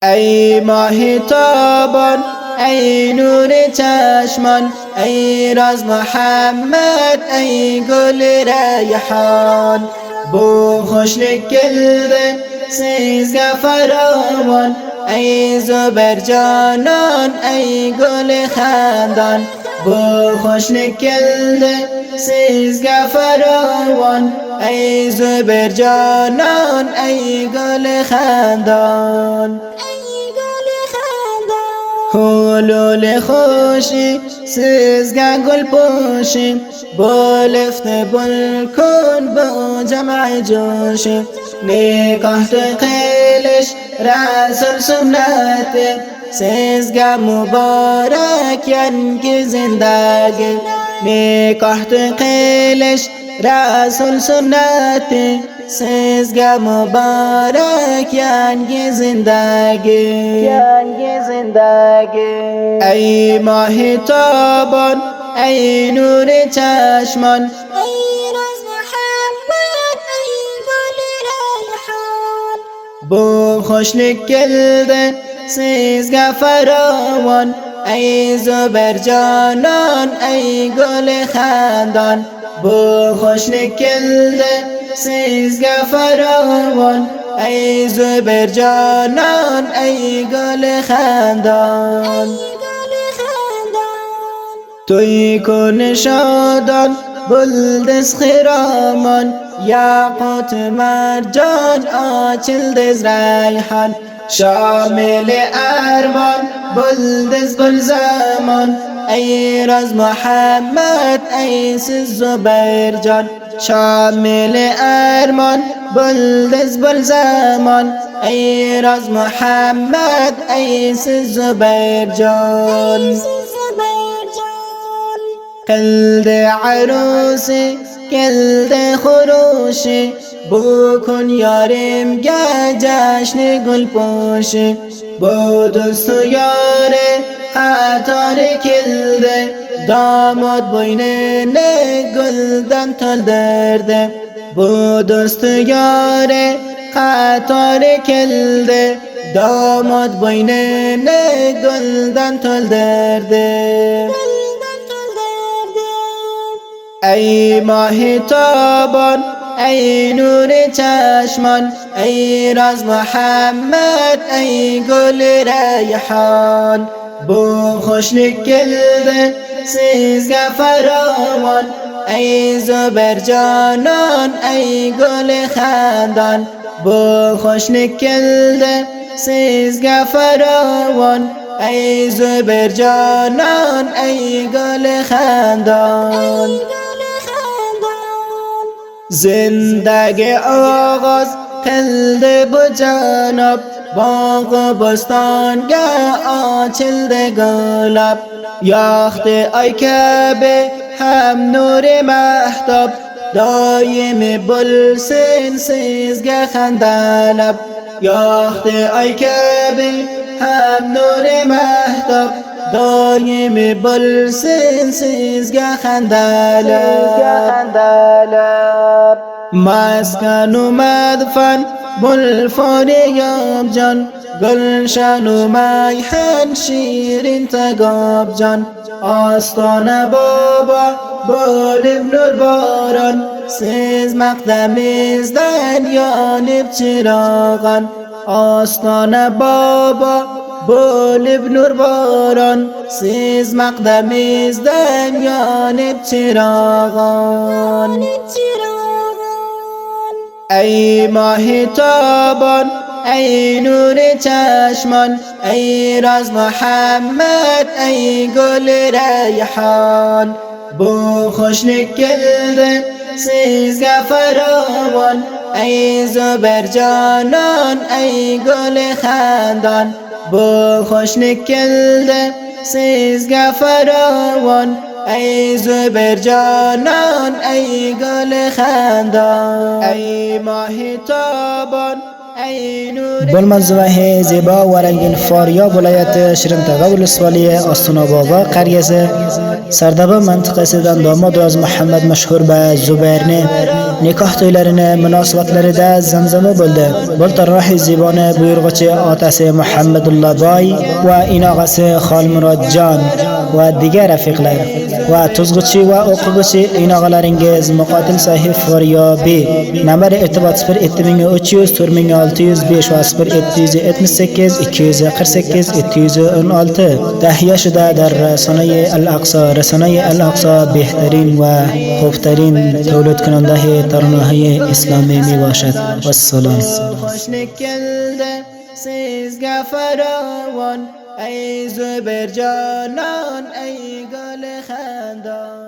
ای ماه تابان، ای نور چشمان، ای راز محمد، ای گل ریحان. بو خوشلک گلده سیزگه فراوان، ای زبر جانان، ای گل خندان. بو خوشلک گلده سیزگه فراوان، ای زبر جانان، ای گل خندان. حلول خوشی سیزگه گل پوشی، بلفت بل کن با جمع جوشی. نکاح قیلش رسول سنت، سیزگه مبارک ینگی زندگی. نکاح قیلش رسول سنت، سیزگه مبارک ینگی زندگی. ای ماه تابان، ای نور چشمان، ای راز محمد، ای گل ریحان. بو خوشلک گلده سیزگه فراوان، ای زبر جانان، ای گل خندان. بو خوشلک گلده سیزگه فراوان، ای زبر جانان، ای گل خندان. توی کن شادان بلدز خرامان، یاقوت مرجان آچلدز ریحان. شامل ارمان بلدز گل زمان، ای راز محمد، ای زبر جان. شامل ارمان بلدز گل زمان، ای راز محمد، ای زبر جان. کلد عروسی کلد خروشی، بکن یارم گه جشن گل پوشی. با دوست و یاره قطار کلده، داماد بوینه نه گلدن تل درده. با دوست و یاره قطار کلده، داماد بوینه نه گلدن تل درده. ای ماه تابان، ای نور چشمان، ای راز محمد، ای گل ریحان. بو خوشلک گلده سیزگه فراوان، ای زبر جانان، ای گل خندان. بو خوشلک گلده سیزگه فراوان، ای زبر جانان، ای گل خندان. زندگی آغاز کلده بو جناب، باغ و بستانگه آچلده گلاب. یاخت ای کعبه هم نور مهتاب، دایم بلسن سیزگه خندلب. یاخت ای کعبه هم نور مهتاب، دایم بلسن سیزگه خندلب. مسکن و مدفن بلفاریاب جان، گلشن و میهن شیرین تگاب جان. آستانه بابا بال نور باران، سیز مقدم ازدن یانب چراغان. آستانه بابا بال نور باران، سیز مقدم ازدن یانب چراغان. ای ماه تابان، ای نور چشمان، ای راز محمد، ای گل ریحان. بو خوشلک گلده سیزگه فراوان، ای زبر جانان، ای گل خندان. بو خوشلک گلده سیزگه فراوان، ای زبر جانان، ای گل خندان. ای ماه تابان، بول منظومه زیبا و رنگین فاریاب ولایت شیرین‌تقا ولسوالی آستان‌آبا قریه سردابه منطقəsindən داماد از محمد مشهور به زبیرنه نکاح تویلرine münasibətləri də zəmzəmə böldi. Bol tərrahi zibane buyurğucu atası Muhammedullah Bay və inağası Xalmurad Can və digər rəfiqlər və tuzğucu və oxuğucu inağalaringiz Muqatil Sahib Faryabi nömrə irtibat 02300 4605 və 0778 248 216 تهیه شده در رسانه الاقصا. رسانه الاقصا بهترین و خوبترین تولید کننده ترانه‌های اسلامی می باشد. و السلام. خوش نکلده سیزگاه فراوان ای زبر جانان ای گل خندان